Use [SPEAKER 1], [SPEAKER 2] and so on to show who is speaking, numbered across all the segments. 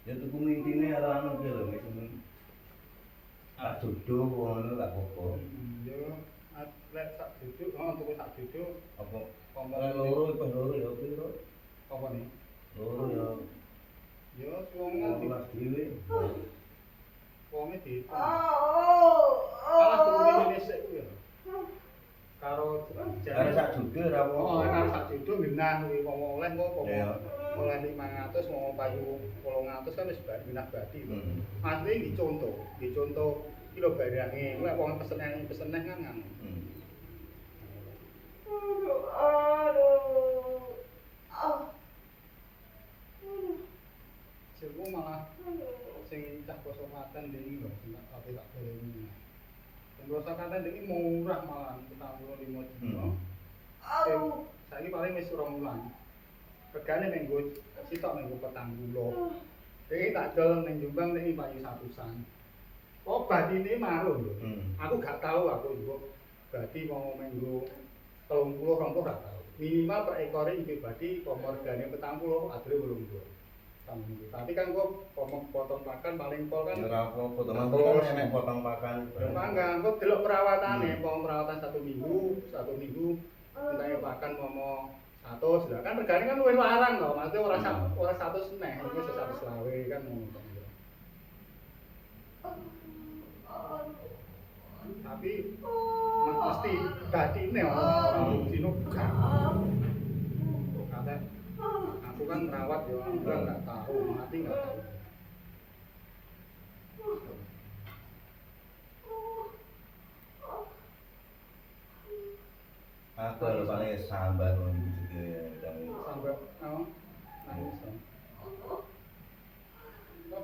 [SPEAKER 1] Ya tuku mintine karo anu ki lho, tak duduk ngono tak apa.
[SPEAKER 2] Yo lek sak duduk, tuku sak duduk
[SPEAKER 1] Apa
[SPEAKER 2] kompor
[SPEAKER 1] loro ya piro?
[SPEAKER 2] Apa nih?
[SPEAKER 1] Loro ya.
[SPEAKER 2] Yo wong
[SPEAKER 1] Kelas dhewe.
[SPEAKER 2] Wonge diitung. Malah tuku dhisik ku ya. Karo
[SPEAKER 1] sak duduk ra apa.
[SPEAKER 2] Oh, karo sak duduk genah kuwi wong oleh kok
[SPEAKER 1] Iya.
[SPEAKER 2] oleh 500 mau payu 800 kan wis genah badi. Asli dicontoh kilo barange. Lek wong peseneh kan ngono. Sirku malah sing cah basa Klaten iki lho, sing tak boleh. Sing basa Klaten iki murah malah 45 juta. Saiki paling wis 2 wulan. Regane minggu sitok minggu 40. Iki tak dol ning Jombang nek payu 100-an. Oh, badine marun lho. Aku gak tahu aku njupuk badi mau minggu 30 gak tahu. Minimal per ekore iki badi komorgane 40 adre 80. Tapi kan kok potong pakan paling pol kan
[SPEAKER 1] ora apa potong pakan enek potong pakan.
[SPEAKER 2] Mangga kok delok perawatane, perawatan 1 minggu entek pakan momo 100 lah kan regane kan luwih larang lho, maksudnya ora 100 neh, iki 120 kan ngono. Tapi mesti badine ora dino gak. Kate aku kan merawat ya, aku nggak tahu, mati nggak tahu.
[SPEAKER 1] Aku lho paling sambat ngono iki dan
[SPEAKER 2] Sambat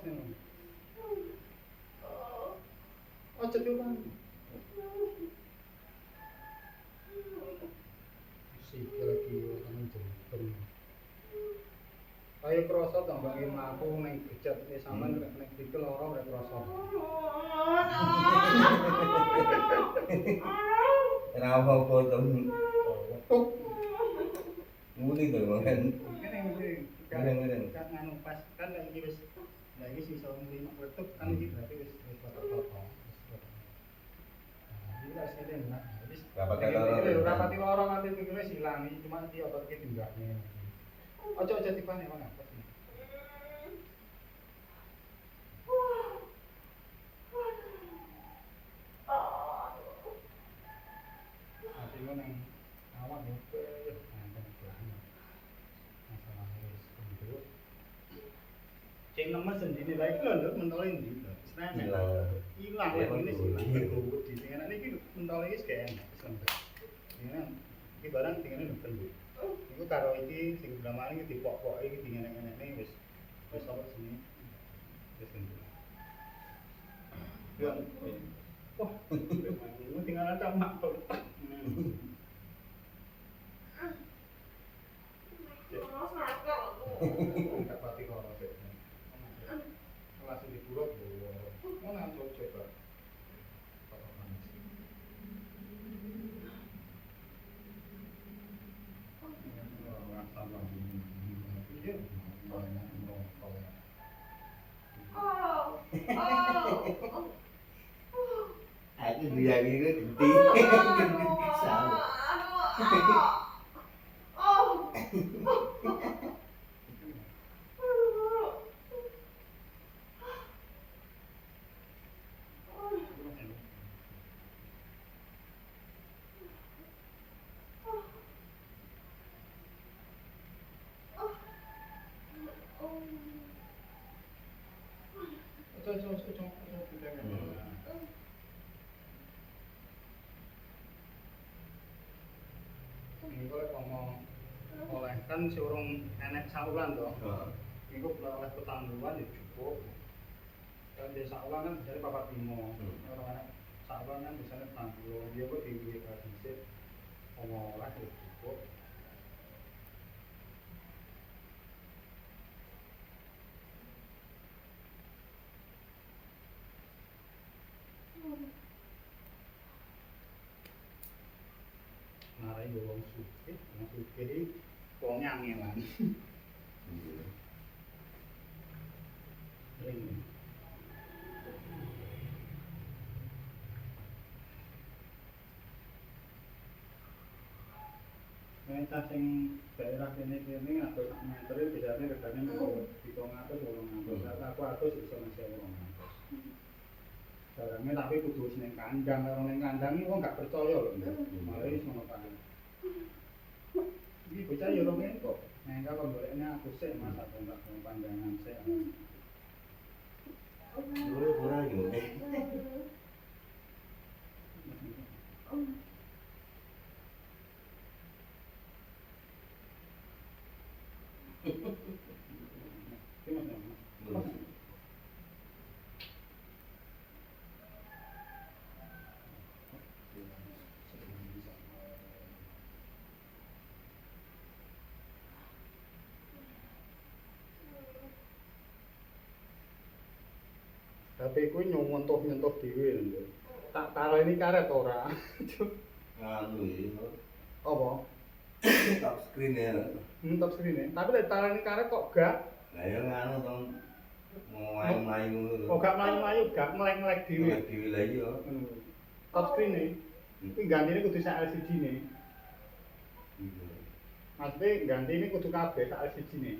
[SPEAKER 2] nangis. Oh, cetuk kan. Sikil lagi nang jempol. Ayo krasa tambah aku ning gejet sampean nek dikil ora ora krasa.
[SPEAKER 1] ora apa-apa to.
[SPEAKER 2] Tuk.
[SPEAKER 1] Muni to kan.
[SPEAKER 2] Ngene kan nganu pas kan iki wis lah iki sing iso nglima wetuk kan iki berarti wis potong. Iki wis ngene nah. Wis rapati loro nganti pikire silang iki cuma iki otot iki tinggakne. Ojo tipane mana apa sih? Ati ngono awak opo nang belakang. Masalah wis kendut. Ceng nemen sendiri lha iki lho mentole ndi lho. Ilang lek ngene silang. Di tengene iki mentole iki gak enak wis lembek. Iki barang tingene lho kendut. Iku karo iki sing sebelah maling iki dipok-pok iki dingene-ngene wis apa sini. Wis kendut. Yo. Wah, ini tinggal ada mak kok. Enggak pati kok sik. Langsung diburuk mau ngantuk coba.
[SPEAKER 1] Aku bilang itu gede. Salah.
[SPEAKER 2] Ini kalau ngomong oleh kan seorang enek saulan toh. Iku oleh petangguhan ya cukup. Kan di saulan kan dari papat limo. Orang enek saulan kan misalnya petangguhan dia kok di tradisi ngomong oleh ya cukup. Narai wong sugih iki wong nyangelan. Cah sing daerah kene ngatur sak meter biasane regane mung 700 800. Aku atus iso ngasih 800. Barangnya tapi kudu wis ning kandang, karo ning kandang iki wong gak percaya lho. Malah wis ngono kae. Iki bocah yo rong kok. Nengka kok golekne aku sik Mas aku tak pandangan sik.
[SPEAKER 1] Ora yo.
[SPEAKER 2] Tapi kuwi nyontoh-nyontoh dhewe lho. Tak tarani karet ora.
[SPEAKER 1] Nganu iki.
[SPEAKER 2] Apa?
[SPEAKER 1] Top screen ya.
[SPEAKER 2] Top screen. Tapi lek tarani karet kok gak.
[SPEAKER 1] Lah ya nganu to. Mau main-main ngono.
[SPEAKER 2] Kok gak mlayu-mlayu, gak ngelek-ngelek dhewe.
[SPEAKER 1] Dhewe lah iya.
[SPEAKER 2] Top screen kuwi gantine kudu sak LCD ne.
[SPEAKER 1] Iya.
[SPEAKER 2] Maksudnya gantine kudu kabeh sak LCD ne.